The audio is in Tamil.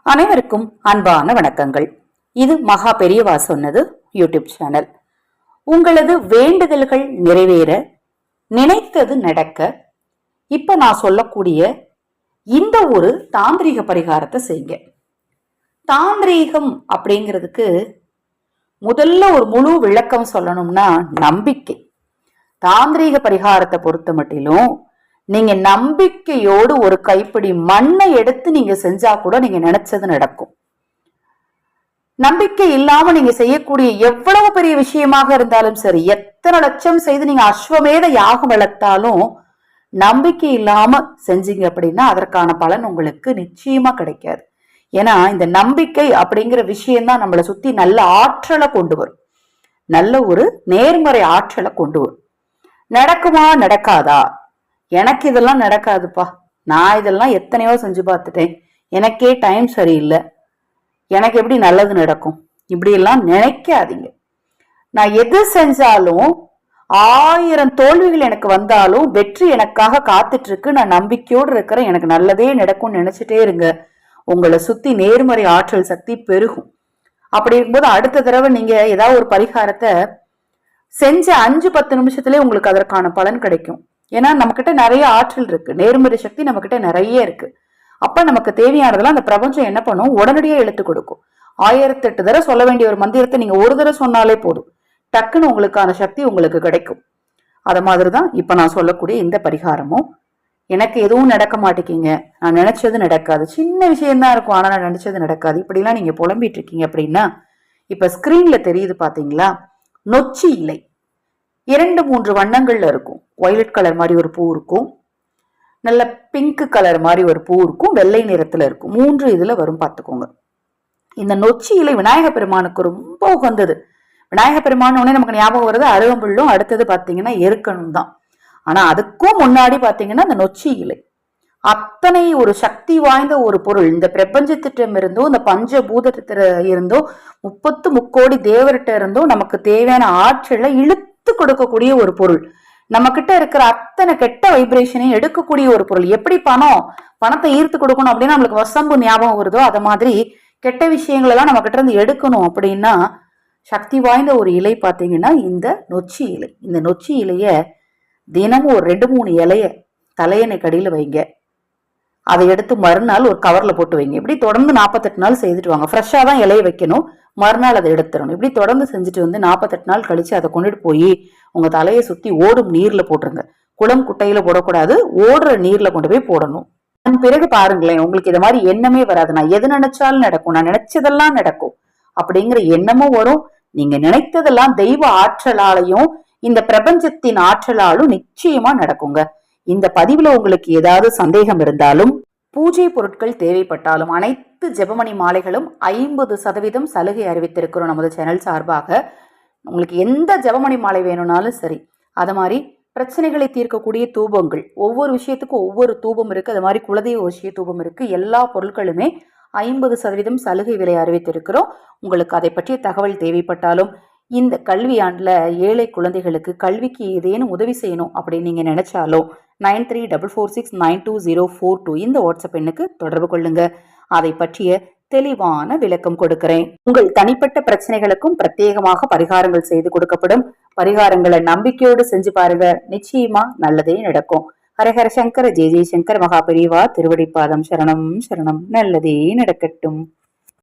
அனைவருக்கும் அன்பான வணக்கங்கள். இது மகா பெரியவா சொன்னது யூடியூப் சேனல். உங்களது வேண்டுதல்கள் நிறைவேற, நினைத்தது நடக்க, இப்ப நான் சொல்லக்கூடிய இந்த ஒரு தாந்திரீக பரிகாரத்தை செய்யுங்க. தாந்திரீகம் அப்படிங்கிறதுக்கு முதல்ல ஒரு முழு விளக்கம் சொல்லணும்னா நம்பிக்கை. தாந்திரீக பரிகாரத்தை பொறுத்த மட்டிலும் நீங்க நம்பிக்கையோடு ஒரு கைப்பிடி மண்ணை எடுத்து நீங்க செஞ்சா கூட நீங்க நினைச்சது நடக்கும். நம்பிக்கை இல்லாம நீங்க செய்யக்கூடிய எவ்வளவு பெரிய விஷயமாக இருந்தாலும் சரி, எத்தனை லட்சம் செய்து நீங்க அஸ்வமேத யாகம் வளர்த்தாலும் நம்பிக்கை இல்லாம செஞ்சீங்க அப்படின்னா அதற்கான பலன் உங்களுக்கு நிச்சயமா கிடைக்காது. ஏன்னா இந்த நம்பிக்கை அப்படிங்கிற விஷயம்தான் நம்மளை சுத்தி நல்ல ஆற்றலை கொண்டு வரும், நல்ல ஒரு நேர்மறை ஆற்றலை கொண்டு வரும். நடக்குமா நடக்காதா? எனக்கு இதெல்லாம் நடக்காதுப்பா, நான் இதெல்லாம் எத்தனையோ செஞ்சு பார்த்துட்டேன், எனக்கே டைம் சரியில்லை, எனக்கு எப்படி நல்லது நடக்கும், இப்படி எல்லாம் நினைக்காதீங்க. நான் எது செஞ்சாலும் 1000 தோல்விகள் எனக்கு வந்தாலும் வெற்றி எனக்காக காத்துட்டு இருக்கு, நான் நம்பிக்கையோடு இருக்கிறேன், எனக்கு நல்லதே நடக்கும்னு நினைச்சிட்டே இருங்க. உங்களை சுத்தி நேர்மறை ஆற்றல் சக்தி பெருகும். அப்படி இருக்கும்போது அடுத்த தடவை நீங்க ஏதாவது ஒரு பரிகாரத்தை செஞ்ச 5-10 நிமிஷத்துலயே உங்களுக்கு அதற்கான பலன் கிடைக்கும். ஏன்னா நம்ம கிட்ட நிறைய ஆற்றல் இருக்கு, நேர்மறை சக்தி நம்ம கிட்ட நிறைய இருக்கு. அப்ப நமக்கு தேவையானதெல்லாம் அந்த பிரபஞ்சம் என்ன பண்ணும், உடனடியே எழுத்து கொடுக்கும். 1008 தடவை சொல்ல வேண்டிய ஒரு மந்திரத்தை நீங்க ஒரு தடவை சொன்னாலே போதும், டக்குன்னு உங்களுக்கான சக்தி உங்களுக்கு கிடைக்கும். அத மாதிரிதான் இப்ப நான் சொல்லக்கூடிய இந்த பரிகாரமும். எனக்கு எதுவும் நடக்க மாட்டேங்கிங்க, நான் நினைச்சது நடக்காது, சின்ன விஷயம்தான் இருக்கும் ஆனா நான் நினைச்சது நடக்காது, இப்படிலாம் நீங்க புலம்பிட்டு இருக்கீங்க அப்படின்னா இப்ப ஸ்கிரீன்ல தெரியுது பாத்தீங்களா, நொச்சி இலை 2-3 வண்ணங்கள்ல இருக்கும். வயலட் கலர் மாதிரி ஒரு பூ இருக்கும், நல்ல பிங்க் கலர் மாதிரி ஒரு பூ இருக்கும், வெள்ளை நிறத்துல இருக்கும். 3 இதுல வரும் பார்த்துக்கோங்க. இந்த நொச்சி இலை விநாயக பெருமானுக்கு ரொம்ப உகந்தது. விநாயக பெருமான் உடனே நமக்கு ஞாபகம் வருது அருகம்புல்லும், அடுத்தது பாத்தீங்கன்னா எருக்கணும் தான். ஆனா அதுக்கும் முன்னாடி பாத்தீங்கன்னா இந்த நொச்சி இலை அத்தனை ஒரு சக்தி வாய்ந்த ஒரு பொருள். இந்த பிரபஞ்சத்திட்டம் இருந்தோ, இந்த பஞ்சபூதத்திட்ட இருந்தோ, 30 முக்கோடி தேவர்கிட்ட இருந்தோ நமக்கு தேவையான ஆற்றலை இழுத்து கொடுக்கக்கூடிய ஒரு பொருள். நம்ம கிட்ட இருக்கிற அத்தனை கெட்ட வைப்ரேஷனையும் எடுக்கக்கூடிய ஒரு பொருள். எப்படி பணத்தை ஈர்த்து கொடுக்கணும் அப்படின்னா நம்மளுக்கு வசம்பு ஞாபகம் வருதோ, அத மாதிரி கெட்ட விஷயங்கள் எல்லாம் நம்ம கிட்ட இருந்து எடுக்கணும் அப்படின்னா சக்தி வாய்ந்த ஒரு இலை பாத்தீங்கன்னா இந்த நொச்சி இலை. இந்த நொச்சி இலைய தினமும் ஒரு 2-3 இலைய தலையணை கடியில வைங்க. அதை எடுத்து மறுநாள் ஒரு கவர்ல போட்டு வைங்க. இப்படி தொடர்ந்து 48 நாள் செய்துட்டு வாங்க. ஃப்ரெஷ்ஷா தான் இலைய வைக்கணும், மறுநாள் அதை எடுத்துடணும். இப்படி தொடர்ந்து செஞ்சுட்டு வந்து 48 நாள் கழிச்சு அதை கொண்டுட்டு போய் உங்க தலையை சுத்தி ஓடும் நீர்ல போட்டுருங்க. குளம் குட்டையில போடக்கூடாது, ஓடுற நீர்ல கொண்டு போய் போடணும். அதன் பிறகு பாருங்களேன், உங்களுக்கு இது மாதிரி எண்ணமே வராது. நான் எது நினைச்சாலும் நடக்கும், நான் நினைச்சதெல்லாம் நடக்கும் அப்படிங்கிற எண்ணமும் வரும். நீங்க நினைத்ததெல்லாம் தெய்வ ஆற்றலாலையும் இந்த பிரபஞ்சத்தின் ஆற்றலாலும் நிச்சயமா நடக்குங்க. இந்த பதிவுல உங்களுக்கு ஏதாவது சந்தேகம் இருந்தாலும், பூஜை பொருட்கள் தேவைப்பட்டாலும், அனைத்து ஜெபமணி மாலைகளும் 50% சலுகை அறிவித்திருக்கிறோம் நமது சேனல் சார்பாக. உங்களுக்கு எந்த ஜெபமணி மாலை வேணும்னாலும் சரி, அது மாதிரி பிரச்சனைகளை தீர்க்கக்கூடிய தூபங்கள், ஒவ்வொரு விஷயத்துக்கும் ஒவ்வொரு தூபம் இருக்கு, அது மாதிரி குலதெய்வ விஷய தூபம் இருக்கு. எல்லா பொருட்களுமே 50% சலுகை விலை அறிவித்திருக்கிறோம். உங்களுக்கு அதை பற்றிய தகவல் தேவைப்பட்டாலும், இந்த கல்வி ஆண்டுல ஏழை குழந்தைகளுக்கு கல்விக்கு ஏதேனும் உதவி செய்யணும் அப்படின்னு நீங்க நினைச்சாலும் 9344692042 இந்த வாட்ஸ்அப் எண்ணுக்கு தொடர்பு கொள்ளுங்க. அதை பற்றிய தெளிவான விளக்கம் கொடுக்கிறேன். உங்கள் தனிப்பட்ட பிரச்சனைகளுக்கும் பிரத்யேகமாக பரிகாரங்கள் செய்து கொடுக்கப்படும். பரிகாரங்களை நம்பிக்கையோடு செஞ்சு பாருங்க, நிச்சயமா நல்லதே நடக்கும். ஹரஹர சங்கர, ஜெய ஜெயசங்கர். மகா பெரியவா திருவடிப்பாதம் சரணம் சரணம். நல்லதே நடக்கட்டும்.